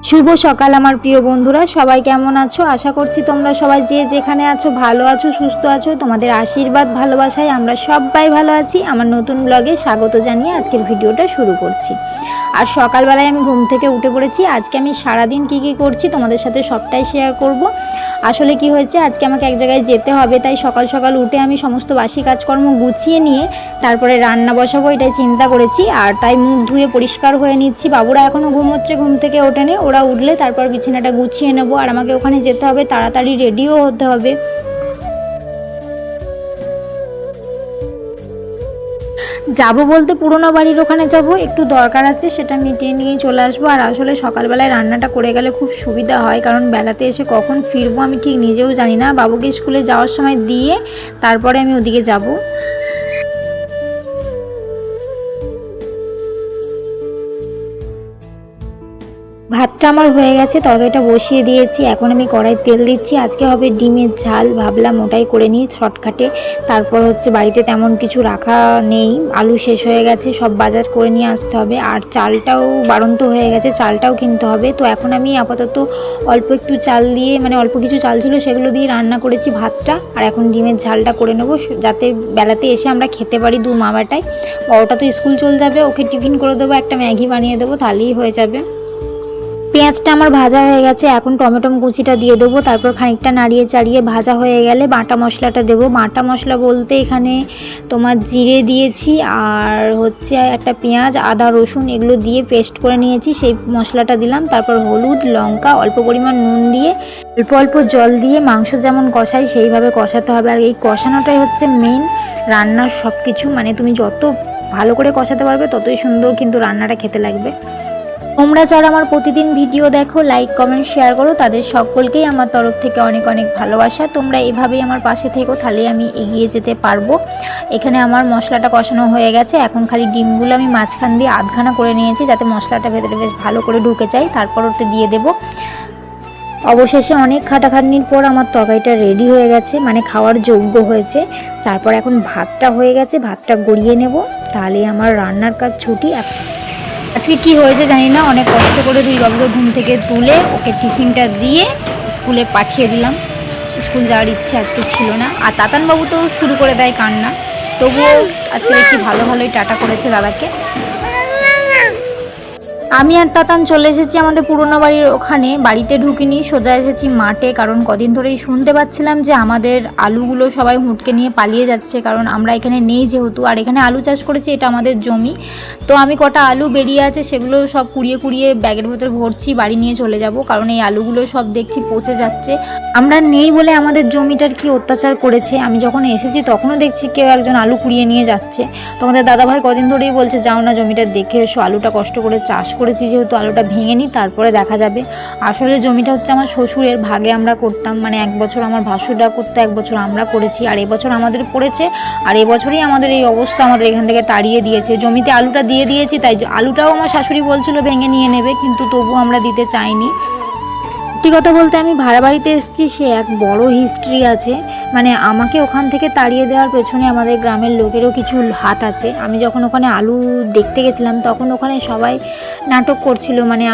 শুভ সকাল আমার প্রিয় বন্ধুরা, সবাই কেমন আছো? আশা করছি তোমরা সবাই যে যেখানে আছো ভালো আছো, সুস্থ আছো। তোমাদের আশীর্বাদ ভালোবাসায় আমরা সবাই ভালো আছি। আমার নতুন ব্লগে স্বাগত জানিয়ে আজকের ভিডিওটা শুরু করছি। আর সকালবেলায় আমি ঘুম থেকে উঠে পড়েছি। আজকে আমি সারাদিন কি করছি তোমাদের সাথে সবটাই শেয়ার করব। আসলে কি হয়েছে, আজকে আমাকে এক জায়গায় যেতে হবে, তাই সকাল সকাল উঠে আমি সমস্ত বাসি কাজকর্ম গুছিয়ে নিয়ে তারপরে রান্না বসাবো এটাই চিন্তা করেছি। আর তাই মুখ ধুয়ে পরিষ্কার হয়ে নিচ্ছি। বাবুরা এখনও ঘুমোচ্ছে, ঘুম থেকে ওঠেনি। ওরা উঠলে তারপর বিছানাটা গুছিয়ে নেবো। আর আমাকে ওখানে যেতে হবে, তাড়াতাড়ি রেডিও হতে হবে। যাব বলতে পুরোনো বাড়ির ওখানে যাব, একটু দরকার আছে, সেটা মিটিয়ে নিয়েই চলে আসবো। আর আসলে সকালবেলায় রান্নাটা করে গেলে খুব সুবিধা হয়, কারণ বেলাতে এসে কখন ফিরবো আমি ঠিক নিজেও জানি না। বাবুকে স্কুলে যাওয়ার সময় দিয়ে তারপরে আমি ওদিকে যাব। ভাতটা আমার হয়ে গেছে, তরকারিটা বসিয়ে দিয়েছি। এখন আমি কড়াই তেল দিচ্ছি। আজকে হবে ডিমের ঝাল, ভাবলাম ওটাই করে নিই শর্টকাটে। তারপর হচ্ছে বাড়িতে তেমন কিছু রাখা নেই, আলু শেষ হয়ে গেছে, সব বাজার করে নিয়ে আসতে হবে। আর চালটাও বাড়ন্ত হয়ে গেছে, চালটাও কিনতে হবে। তো এখন আমি আপাতত অল্প একটু চাল দিয়ে, মানে অল্প কিছু চাল ছিল সেগুলো দিয়ে রান্না করেছি ভাতটা। আর এখন ডিমের ঝালটা করে নেবো, যাতে বেলাতে এসে আমরা খেতে পারি দু মা বেটায়। বড়টা তো স্কুল চলে যাবে, ওকে টিফিন করে দেবো, একটা ম্যাগি বানিয়ে দেবো, তাহলেই হয়ে যাবে। পেঁয়াজটা আমার ভাজা হয়ে গেছে, এখন টমেটো কুচিটা দিয়ে দেবো। তারপর খানিকটা নাড়িয়ে চাড়িয়ে ভাজা হয়ে গেলে বাটা মশলাটা দেবো। বাটা মশলা বলতে এখানে তোমার জিরে দিয়েছি, আর হচ্ছে একটা পেঁয়াজ, আদা, রসুন এগুলো দিয়ে পেস্ট করে নিয়েছি, সেই মশলাটা দিলাম। তারপর হলুদ, লঙ্কা, অল্প পরিমাণ নুন দিয়ে অল্প অল্প জল দিয়ে মাংস যেমন কষাই সেইভাবে কষাতে হবে। আর এই কষানোটাই হচ্ছে মেইন রান্নার সব কিছু। মানে তুমি যত ভালো করে কষাতে পারবে ততই সুন্দর কিন্তু রান্নাটা খেতে লাগবে। তোমরা যারা আমার প্রতিদিন ভিডিও দেখো, লাইক কমেন্ট শেয়ার করো, তাদের সকলকেই আমার তরফ থেকে অনেক অনেক ভালোবাসা। তোমরা এভাবেই আমার পাশে থেকো, তাহলেই আমি এগিয়ে যেতে পারবো। এখানে আমার মশলাটা কষানো হয়ে গেছে, এখন খালি ডিমগুলো আমি মাঝখান দিয়ে আধখানা করে নিয়েছি, যাতে মশলাটা ভেতরে বেশ ভালো করে ঢুকে যায়। তারপর ওতে দিয়ে দেবো। অবশেষে অনেক খাটাখাটনির পর আমার তরকারিটা রেডি হয়ে গেছে, মানে খাওয়ার যোগ্য হয়েছে। তারপর এখন ভাতটা হয়ে গেছে, ভাতটা গড়িয়ে নেব, তাহলে আমার রান্নার কাজ ছুটি। আজকে কি হয়েছে জানি না, অনেক কষ্ট করে দুই বাবুকে ঘুম থেকে তুলে ওকে টিফিনটা দিয়ে স্কুলে পাঠিয়ে দিলাম। স্কুল যাওয়ার ইচ্ছে আজকে ছিল না। আর তাতান বাবু তো শুরু করে দেয় কান্না, তবুও আজকে দেখছি ভালো ভালোই টাটা করেছে দাদাকে। আমি আর তাতান চলে এসেছি আমাদের পুরনো বাড়ির ওখানে। বাড়িতে ঢুকিনি, সোজা এসেছি মাঠে, কারণ কদিন ধরেই শুনতে পাচ্ছিলাম যে আমাদের আলুগুলো সবাই হুঁটকে নিয়ে পালিয়ে যাচ্ছে, কারণ আমরা এখানে নেই যেহেতু। আর এখানে আলু চাষ করেছি, এটা আমাদের জমি। তো আমি কটা আলু বেরিয়ে আছে সেগুলো সব কুড়িয়ে কুড়িয়ে ব্যাগের ভেতর ভরছি, বাড়ি নিয়ে চলে যাব, কারণ এই আলুগুলো সব দেখছি পচে যাচ্ছে। আমরা নেই বলে আমাদের জমিটার কি অত্যাচার করেছে। আমি যখন এসেছি তখনও দেখছি কেউ একজন আলু কুড়িয়ে নিয়ে যাচ্ছে। তোমাদের দাদাভাই কদিন ধরেই বলছে যাও না জমিটা দেখে এসো, আলুটা কষ্ট করে চাষ করেছি যেহেতু, আলুটা ভেঙে নিই তারপরে দেখা যাবে। আসলে জমিটা হচ্ছে আমার শ্বশুরের, ভাগে আমরা করতাম, মানে এক বছর আমার ভাসুররা করতো, এক বছর আমরা করেছি, আর এবছর আমাদের পড়েছে। আর এবছরই আমাদের এই অবস্থা, আমাদের এখান থেকে তাড়িয়ে দিয়েছে। জমিতে আলুটা দিয়ে দিয়েছি, তাই আলুটাও আমার শাশুড়ি বলছিল ভেঙে নিয়ে নেবে, কিন্তু তবু আমরা দিতে চাইনি। সত্যি কথা বলতে আমি ভাড়া বাড়িতে এসেছি, সে এক বড় হিস্ট্রি আছে। মানে আমাকে ওখান থেকে তাড়িয়ে দেওয়ার পেছনে আমাদের গ্রামের লোকেরও কিছু হাত আছে। আমি যখন ওখানে আলু দেখতে গেছিলাম তখন ওখানে সবাই নাটক করছিল, মানে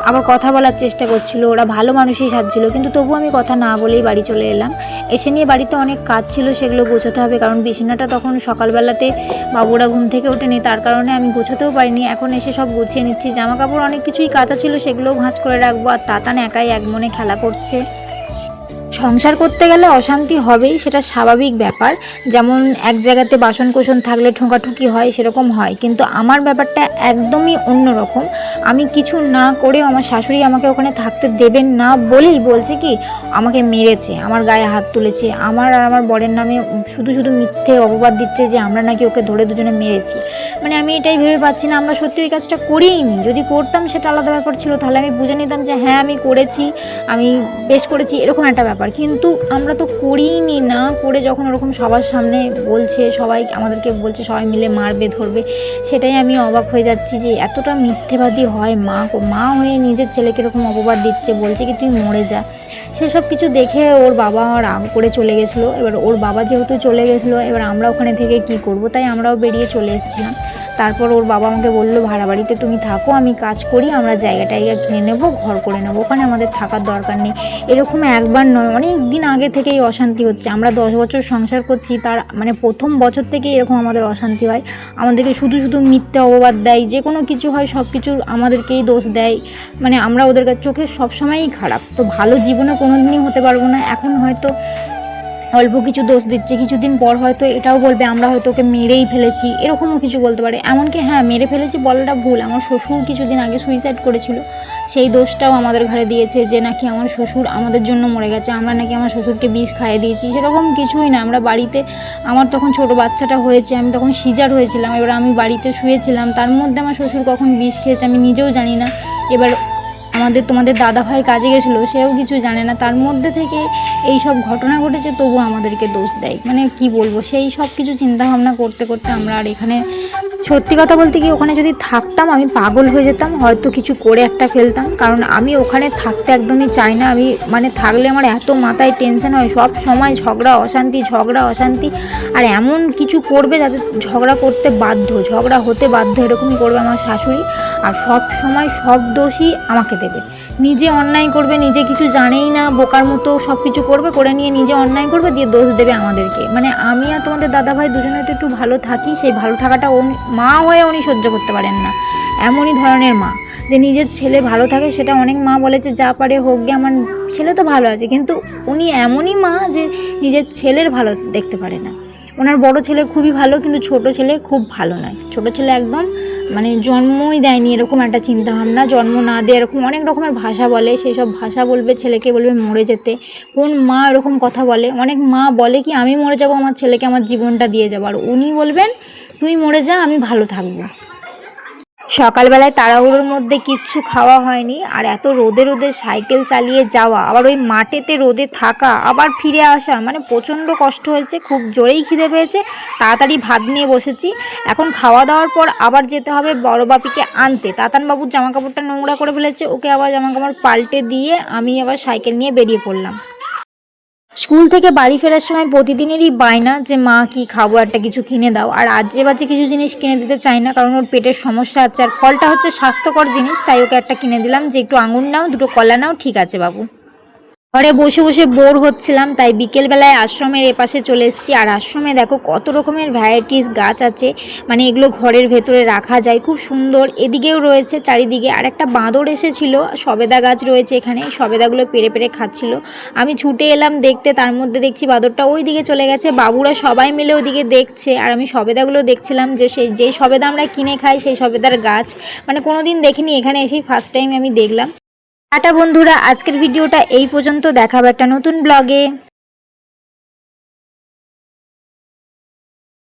আবার কথা বলার চেষ্টা করছিল। ওরা ভালো মানুষই সাজছিল, কিন্তু তবু আমি কথা না বলেই বাড়ি চলে এলাম। এসে নিয়ে বাড়িতে অনেক কাজ ছিল, সেগুলো গোছাতে হবে, কারণ বিছানাটা তখন সকালবেলাতে বাবুরা ঘুম থেকে ওঠেনি, তার কারণে আমি গোছাতেও পারিনি। এখন এসে সব গুছিয়ে নিচ্ছি। জামা কাপড় অনেক কিছুই কাঁচা ছিল, সেগুলোও ভাঁজ করে রাখবো। আর তাতান একাই এক মনে খেলা করছে। সংসার করতে গেলে অশান্তি হবেই, সেটা স্বাভাবিক ব্যাপার। যেমন এক জায়গাতে বাসন কোসন থাকলে ঠোকাঠুকি হয়, সেরকম হয়, কিন্তু আমার ব্যাপারটা একদমই অন্যরকম। আমি কিছু না করেও আমার শাশুড়ি আমাকে ওখানে থাকতে দেবেন না বলেই বলছে কি আমাকে মেরেছে, আমার গায়ে হাত তুলেছে, আমার আর আমার বরের নামে শুধু শুধু মিথ্যে অপবাদ দিচ্ছে যে আমরা নাকি ওকে ধরে দুজনে মেরেছি। মানে আমি এটাই ভেবে পাচ্ছি না, আমরা সত্যি ওই কাজটা করিনি। যদি করতাম সেটা আলাদা ব্যাপার ছিল, তাহলে আমি বুঝে নিতাম যে হ্যাঁ আমি করেছি, আমি বেশ করেছি, এরকম একটা ব্যাপার। কিন্তু আমরা তো করিনি, না করে যখন ওরকম সবার সামনে বলছে, সবাই আমাদেরকে বলছে সবাই মিলে মারবে ধরবে, সেটাই আমি অবাক হয়ে যাচ্ছি যে এতটা মিথ্যেবাদী হয়। মা হয়ে নিজের ছেলেকে এরকম অপবাদ দিচ্ছে, বলছে কি তুই মরে যা। সেসব কিছু দেখে ওর বাবা রাগ করে চলে গেছিলো। এবার ওর বাবা যেহেতু চলে গেছিলো, এবার আমরা ওখানে থেকে কি করব, তাই আমরাও বেরিয়ে চলে এসেছিলাম। তারপর ওর বাবা আমাকে বললো ভাড়া বাড়িতে তুমি থাকো, আমি কাজ করি, আমরা জায়গা কিনে নেবো, ঘর করে নেবো, ওখানে আমাদের থাকার দরকার নেই। এরকম একবার নয়, অনেক দিন আগে থেকেই অশান্তি হচ্ছে। আমরা 10 বছর সংসার করছি, তার মানে প্রথম বছর থেকেই এরকম আমাদের অশান্তি হয়। আমাদেরকে শুধু শুধু মিথ্যে অপবাদ দেয়, যে কোনো কিছু হয় সব কিছু আমাদেরকেই দোষ দেয়। মানে আমরা ওদের চোখে সবসময়ই খারাপ। তো ভালো জীবনে কোনো দিনই হতে পারবো না। এখন হয়তো অল্প কিছু দোষ দিচ্ছে, কিছুদিন পর হয়তো এটাও বলবে আমরা হয়তো ওকে মেরেই ফেলেছি, এরকমও কিছু বলতে পারে। এমনকি হ্যাঁ, মেরে ফেলেছি বলাটা ভুল, আমার শ্বশুর কিছুদিন আগে সুইসাইড করেছিল, সেই দোষটাও আমাদের ঘরে দিয়েছে যে নাকি আমার শ্বশুর আমাদের জন্য মরে গেছে, আমরা নাকি আমার শ্বশুরকে বিষ খাইয়ে দিয়েছি। সেরকম কিছুই না। আমরা বাড়িতে, আমার তখন ছোটো বাচ্চাটা হয়েছে, আমি তখন সিজার হয়েছিলাম, এবার আমি বাড়িতে শুয়েছিলাম, তার মধ্যে আমার শ্বশুর কখন বিষ খেয়েছে আমি নিজেও জানি না। এবার তোমাদের দাদা ভাই কাজে গেছিলো, সেও কিছু জানে না, তার মধ্যে থেকে এই সব ঘটনা ঘটেছে, তবু আমাদেরকে দোষ দেয়। মানে কি বলবো, সেই সব কিছু চিন্তাভাবনা করতে করতে আমরা আর এখানে, সত্যি কথা বলতে কি, ওখানে যদি থাকতাম আমি পাগল হয়ে যেতাম, হয়তো কিছু করে একটা ফেলতাম। কারণ আমি ওখানে থাকতে একদমই চাই না। আমি মানে থাকলে আমার এত মাথায় টেনশন হয়, সব সময় ঝগড়া অশান্তি, আর এমন কিছু করবে যাতে ঝগড়া করতে বাধ্য, ঝগড়া হতে বাধ্য, এরকমই করবে আমার শাশুড়ি। আর সব সময় সব দোষই আমাকে দেবে। নিজে অন্যায় করবে, নিজে কিছু জানেই না, বোকার মতো সব কিছু করবে, করে নিয়ে নিজে অন্যায় করবে, দিয়ে দোষ দেবে আমাদেরকে। মানে আমি আর তোমাদের দাদাভাই দুজনে তো একটু ভালো থাকি, সেই ভালো থাকাটা মা হয়ে উনি সহ্য করতে পারেন না। এমনই ধরনের মা যে নিজের ছেলে ভালো থাকে, সেটা অনেক মা বলেছে যা পারে হোক গে, আমার ছেলে তো ভালো আছে, কিন্তু উনি এমনই মা যে নিজের ছেলের ভালো দেখতে পারে না। ওনার বড় ছেলে খুবই ভালো, কিন্তু ছোট ছেলে খুব ভালো নয়। ছোট ছেলে একদম মানে জন্মই দেয়নি এরকম একটা চিন্তাভাবনা, জন্ম না দিয়ে এরকম অনেক রকমের ভাষা বলে, সেই সব ভাষা বলবে, ছেলেকে বলবে মরে যেতে। কোন মা এরকম কথা বলে? অনেক মা বলে কি আমি মরে যাব, আমার ছেলেকে আমার জীবনটা দিয়ে যাবো, আর উনি বলবেন তুই মরে যা, আমি ভালো থাকবো। সকালবেলায় তাড়াহুড়োর মধ্যে কিচ্ছু খাওয়া হয়নি, আর এত রোদে সাইকেল চালিয়ে যাওয়া, আবার ওই মাঠেতে রোদে থাকা, আবার ফিরে আসা, মানে প্রচণ্ড কষ্ট হয়েছে। খুব জোরেই খিদে পেয়েছে, তাড়াতাড়ি ভাত নিয়ে বসেছি। এখন খাওয়া দাওয়ার পর আবার যেতে হবে বড় বাপিকে আনতে। তাতানবাবুর জামাকাপড়টা নোংরা করে ফেলেছে, ওকে আবার জামাকাপড় পাল্টে দিয়ে আমি আবার সাইকেল নিয়ে বেরিয়ে পড়লাম। স্কুল থেকে বাড়ি ফেরার সময় প্রতিদিনেরই বায়না যে মা কি খাবো, একটা কিছু কিনে দাও। আর আজে বাজে কিছু জিনিস কিনে দিতে চাই না, কারণ ওর পেটের সমস্যা আছে, আর ফলটা হচ্ছে স্বাস্থ্যকর জিনিস, তাই ওকে একটা কিনে দিলাম যে একটু আঙুর নাও, দুটো কলা নাও, ঠিক আছে বাবু। ঘরে বসে বোর হচ্ছিলাম, তাই বিকেলবেলায় আশ্রমের এপাশে চলে এসেছি। আর আশ্রমে দেখো কত রকমের ভ্যারাইটিস গাছ আছে, মানে এগুলো ঘরের ভেতরে রাখা যায়, খুব সুন্দর। এদিকেও রয়েছে চারিদিকে। আর একটা বাঁদর এসেছিল, সবেদা গাছ রয়েছে এখানে, সবেদাগুলো পেরে খাচ্ছিল। আমি ছুটে এলাম দেখতে, তার মধ্যে দেখছি বাঁদরটা ওই দিকে চলে গেছে। বাবুরা সবাই মিলে ওইদিকে দেখছে, আর আমি সবেদাগুলো দেখছিলাম, যে যেই সবেদা আমরা কিনে খাই সেই সবেদার গাছ, মানে কোনোদিন দেখিনি, এখানে এসেই ফার্স্ট টাইম আমি দেখলাম। টাটা বন্ধুরা, আজকের ভিডিওটা এই পর্যন্ত, দেখাবো একটা নতুন ব্লগে।